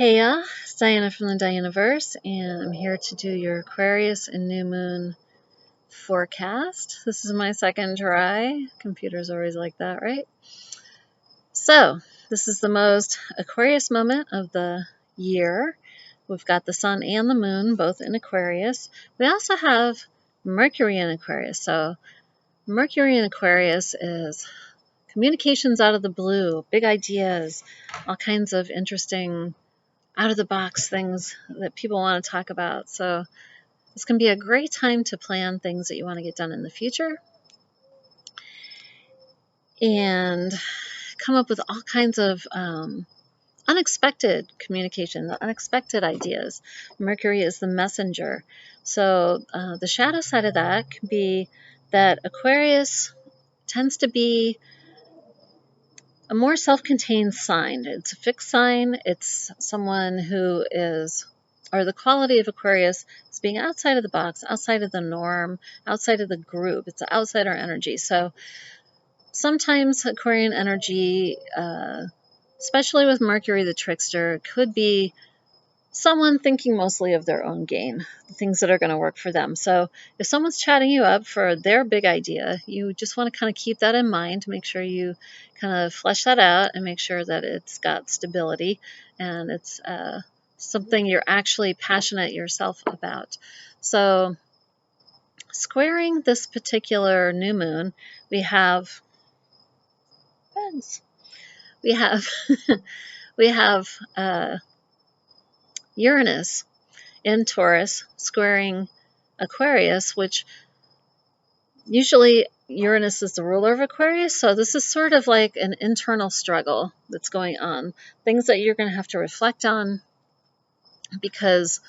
Heya, it's Diana from the Dianaverse, and I'm here to do your Aquarius and New Moon forecast. This is my second try. Computers always like that, right? So, this is the most Aquarius moment of the year. We've got the Sun and the Moon both in Aquarius. We also have Mercury in Aquarius. So, Mercury in Aquarius is communications out of the blue, big ideas, all kinds of interesting out-of-the-box things that people want to talk about. So this can be a great time to plan things that you want to get done in the future and come up with all kinds of unexpected communication, unexpected ideas. Mercury is the messenger. So the shadow side of that can be that Aquarius tends to be a more self-contained sign. It's a fixed sign. It's someone who is, or the quality of Aquarius is being outside of the box, outside of the norm, outside of the group. It's an outsider energy. So sometimes Aquarian energy, especially with Mercury the trickster, could be someone thinking mostly of their own gain, the things that are going to work for them. So if someone's chatting you up for their big idea, you just want to kind of keep that in mind, make sure you kind of flesh that out and make sure that it's got stability and it's something you're actually passionate yourself about. So squaring this particular new moon, we have we have we have Uranus in Taurus squaring Aquarius, which usually Uranus is the ruler of Aquarius. So this is sort of like an internal struggle that's going on, things that you're going to have to reflect on because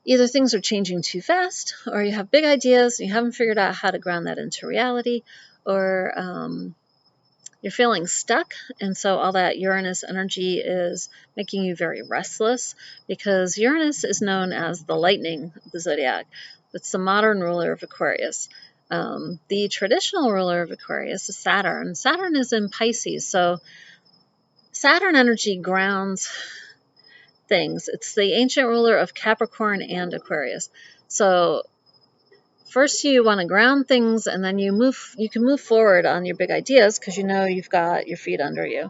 either things are changing too fast or you have big ideas and you haven't figured out how to ground that into reality, or you're feeling stuck, and so all that Uranus energy is making you very restless because Uranus is known as the lightning of the zodiac. It's the modern ruler of Aquarius. The traditional ruler of Aquarius is Saturn. Saturn is in Pisces, so Saturn energy grounds things. It's the ancient ruler of Capricorn and Aquarius. So first you want to ground things, and then you can move forward on your big ideas because you know you've got your feet under you.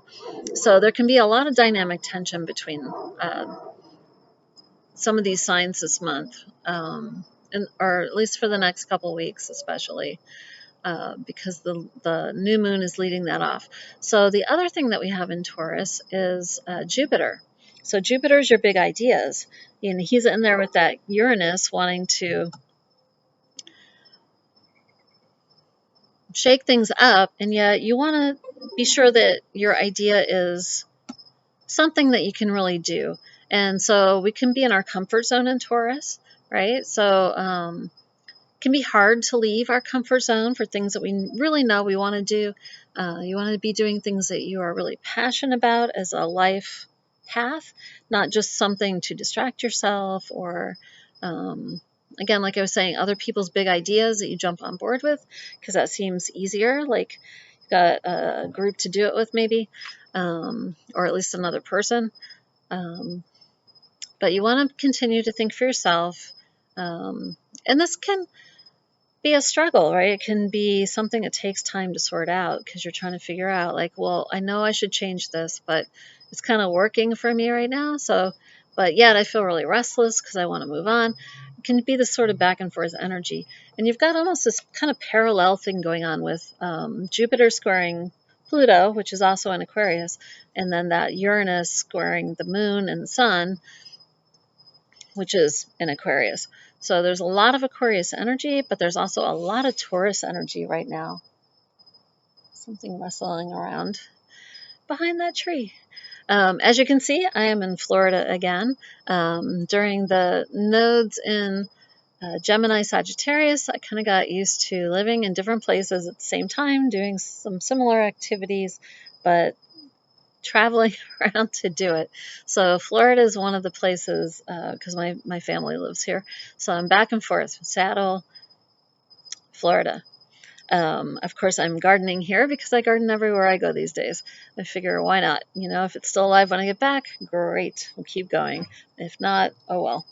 So there can be a lot of dynamic tension between some of these signs this month, or at least for the next couple weeks especially, because the new moon is leading that off. So the other thing that we have in Taurus is Jupiter. So Jupiter's your big ideas, and he's in there with that Uranus wanting to shake things up, and yet you want to be sure that your idea is something that you can really do. And so we can be in our comfort zone in Taurus, right? So it can be hard to leave our comfort zone for things that we really know we want to do. You want to be doing things that you are really passionate about as a life path, not just something to distract yourself or again, like I was saying, other people's big ideas that you jump on board with because that seems easier, like you've got a group to do it with maybe, or at least another person. But you want to continue to think for yourself. And this can be a struggle, right? It can be something that takes time to sort out because you're trying to figure out, like, well, I know I should change this, but it's kind of working for me right now. So, but yet I feel really restless because I want to move on. It can be this sort of back and forth energy. And you've got almost this kind of parallel thing going on with Jupiter squaring Pluto, which is also in Aquarius, and then that Uranus squaring the moon and the sun, which is in Aquarius. So there's a lot of Aquarius energy, but there's also a lot of Taurus energy right now. Something rustling around behind that tree. As you can see, I am in Florida again. During the nodes in Gemini Sagittarius, I kind of got used to living in different places at the same time, doing some similar activities, but traveling around to do it. So Florida is one of the places, because my family lives here. So I'm back and forth, Seattle, Florida. Of course, I'm gardening here because I garden everywhere I go these days. I figure, why not? You know, if it's still alive when I get back, great, we'll keep going. If not, oh well.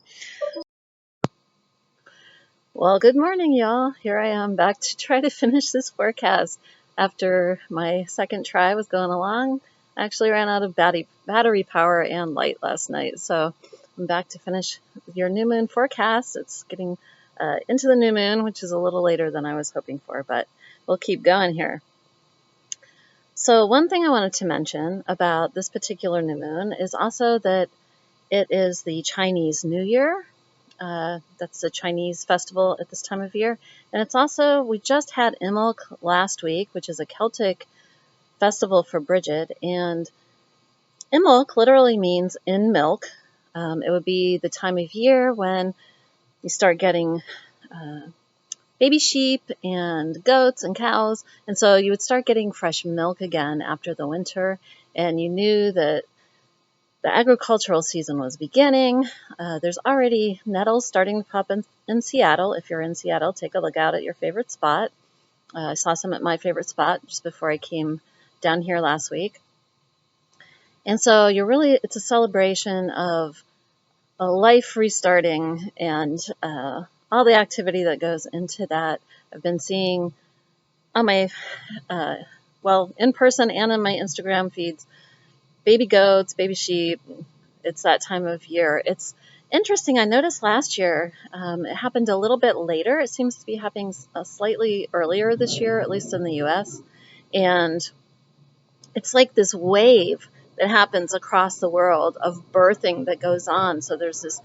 Well, good morning, y'all. Here I am back to try to finish this forecast. After my second try was going along, I actually ran out of battery power and light last night. So I'm back to finish your new moon forecast. It's getting into the new moon, which is a little later than I was hoping for, but we'll keep going here. So one thing I wanted to mention about this particular new moon is also that it is the Chinese New Year. That's a Chinese festival at this time of year. And it's also, we just had Imbolc last week, which is a Celtic festival for Bridget. And Imbolc literally means in milk. It would be the time of year when you start getting baby sheep and goats and cows. And so you would start getting fresh milk again after the winter. And you knew that the agricultural season was beginning. There's already nettles starting to pop in Seattle. If you're in Seattle, take a look out at your favorite spot. I saw some at my favorite spot just before I came down here last week. And so it's a celebration of a life restarting and all the activity that goes into that. I've been seeing on my, in person and in my Instagram feeds, baby goats, baby sheep. It's that time of year. It's interesting. I noticed last year it happened a little bit later. It seems to be happening slightly earlier this year, at least in the U.S. And it's like this wave that happens across the world of birthing that goes on. So there's this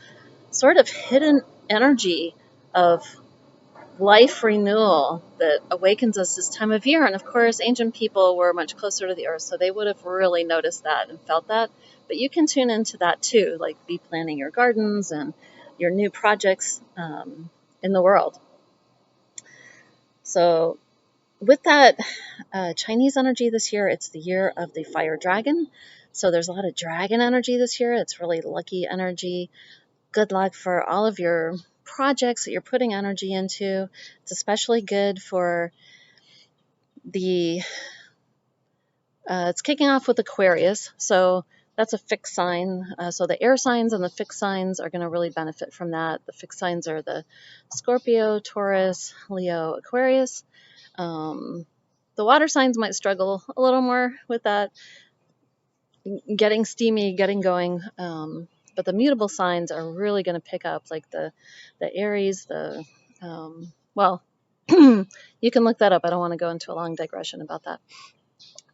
sort of hidden energy of life renewal that awakens us this time of year. And of course, ancient people were much closer to the earth, so they would have really noticed that and felt that. But you can tune into that too, like be planning your gardens and your new projects in the world. So with that Chinese energy this year, it's the year of the fire dragon. So there's a lot of dragon energy this year. It's really lucky energy. Good luck for all of your projects that you're putting energy into. It's especially good for it's kicking off with Aquarius, so that's a fixed sign. So the air signs and the fixed signs are going to really benefit from that. The fixed signs are the Scorpio, Taurus, Leo, Aquarius. The water signs might struggle a little more with that, getting steamy, getting going. But the mutable signs are really going to pick up, like the Aries, you can look that up. I don't want to go into a long digression about that.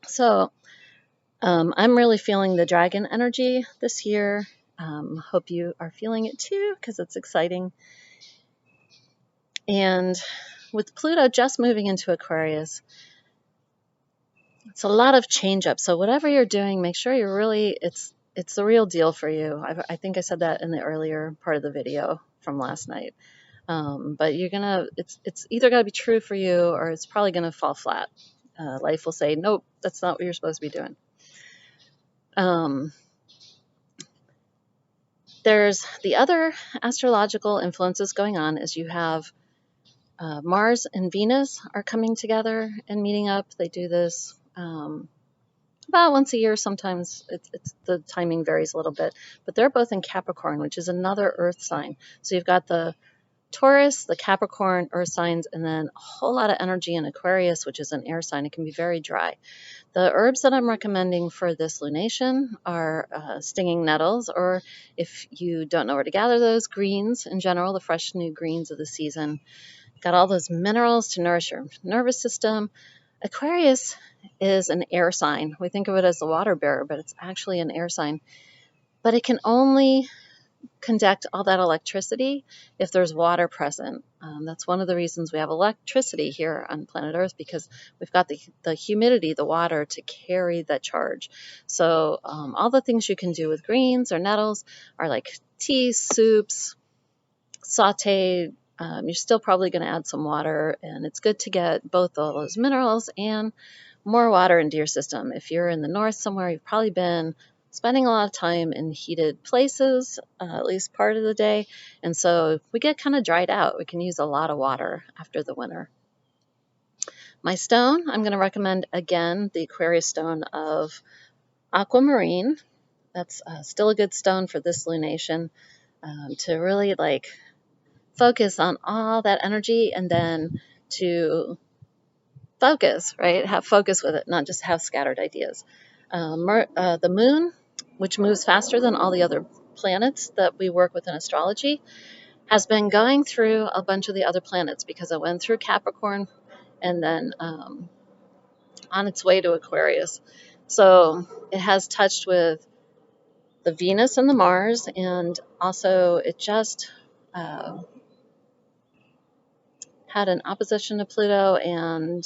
So I'm really feeling the dragon energy this year. Hope you are feeling it too, because it's exciting. And with Pluto just moving into Aquarius, it's a lot of change up. So whatever you're doing, make sure you're really, it's the real deal for you. I think I said that in the earlier part of the video from last night. But it's either got to be true for you, or it's probably going to fall flat. Life will say, nope, that's not what you're supposed to be doing. There's the other astrological influences going on is you have Mars and Venus are coming together and meeting up. They do this about once a year. Sometimes the timing varies a little bit, but they're both in Capricorn, which is another earth sign. So you've got the Taurus, the Capricorn earth signs, and then a whole lot of energy in Aquarius, which is an air sign. It can be very dry. The herbs that I'm recommending for this lunation are stinging nettles, or if you don't know where to gather those, greens in general, the fresh new greens of the season. Got all those minerals to nourish your nervous system. Aquarius is an air sign. We think of it as the water bearer, but it's actually an air sign. But it can only conduct all that electricity if there's water present. That's one of the reasons we have electricity here on planet Earth, because we've got the humidity, the water, to carry that charge. So all the things you can do with greens or nettles are like teas, soups, sauteed. You're still probably going to add some water, and it's good to get both of those minerals and more water into your system. If you're in the north somewhere, you've probably been spending a lot of time in heated places, at least part of the day. And so we get kind of dried out. We can use a lot of water after the winter. My stone, I'm going to recommend again the Aquarius stone of aquamarine. That's still a good stone for this lunation, to really like focus on all that energy, and then to focus, right? Have focus with it, not just have scattered ideas. The moon, which moves faster than all the other planets that we work with in astrology, has been going through a bunch of the other planets because it went through Capricorn and then on its way to Aquarius. So it has touched with the Venus and the Mars, and also it just had an opposition to Pluto, and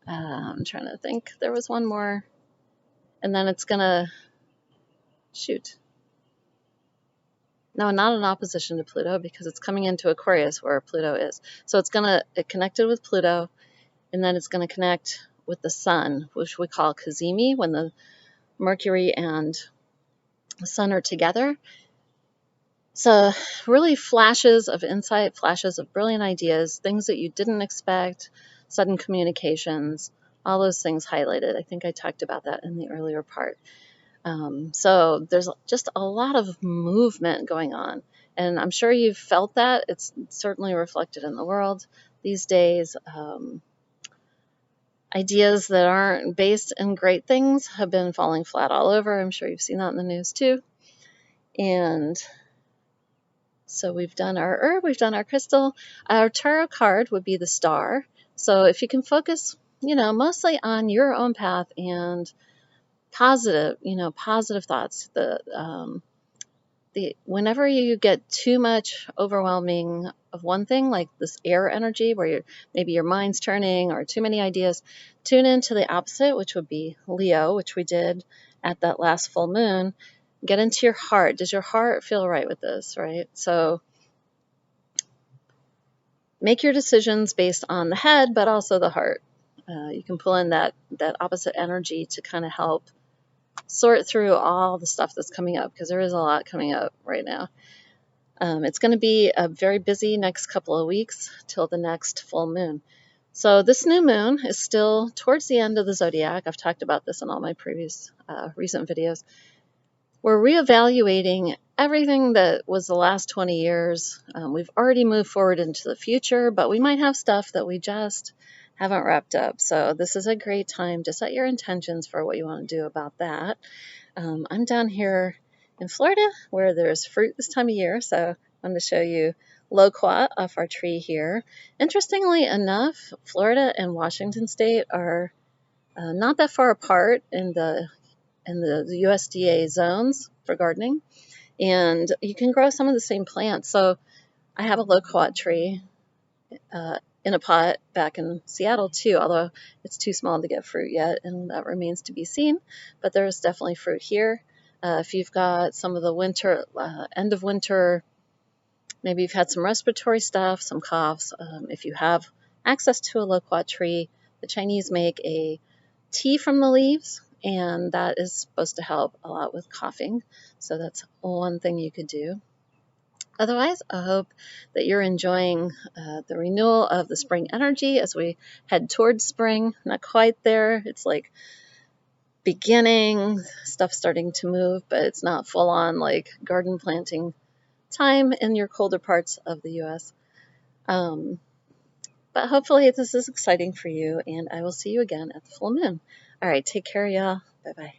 I'm trying to think, there was one more, and then it's gonna shoot. No, not an opposition to Pluto, because it's coming into Aquarius where Pluto is. So it connected with Pluto, and then it's gonna connect with the Sun, which we call Cazimi, when the Mercury and the Sun are together. So really flashes of insight, flashes of brilliant ideas, things that you didn't expect, sudden communications, all those things highlighted. I think I talked about that in the earlier part. So there's just a lot of movement going on, and I'm sure you've felt that. It's certainly reflected in the world these days. Ideas that aren't based in great things have been falling flat all over. I'm sure you've seen that in the news too. And so we've done our herb, we've done our crystal. Our tarot card would be the star. So if you can focus, mostly on your own path and positive thoughts. Whenever you get too much overwhelming of one thing, like this air energy, where maybe your mind's turning or too many ideas, tune into the opposite, which would be Leo, which we did at that last full moon. Get into your heart. Does your heart feel right with this, right? So make your decisions based on the head, but also the heart. You can pull in that opposite energy to kind of help sort through all the stuff that's coming up, because there is a lot coming up right now. It's going to be a very busy next couple of weeks till the next full moon. So this new moon is still towards the end of the zodiac. I've talked about this in all my previous recent videos. We're reevaluating everything that was the last 20 years. We've already moved forward into the future, but we might have stuff that we just haven't wrapped up. So this is a great time to set your intentions for what you want to do about that. I'm down here in Florida where there's fruit this time of year, so I wanted to show you loquat off our tree here. Interestingly enough, Florida and Washington State are not that far apart in the USDA zones for gardening, and you can grow some of the same plants. So I have a loquat tree in a pot back in Seattle too, although it's too small to get fruit yet, and that remains to be seen. But there's definitely fruit here. If you've got some of the winter, end of winter, maybe you've had some respiratory stuff, some coughs. If you have access to a loquat tree, the Chinese make a tea from the leaves, and that is supposed to help a lot with coughing. So that's one thing you could do. Otherwise, I hope that you're enjoying the renewal of the spring energy as we head towards spring. Not quite there. It's like beginning, stuff starting to move, but it's not full on like garden planting time in your colder parts of the US. But hopefully this is exciting for you, and I will see you again at the full moon. All right, take care, y'all. Bye-bye.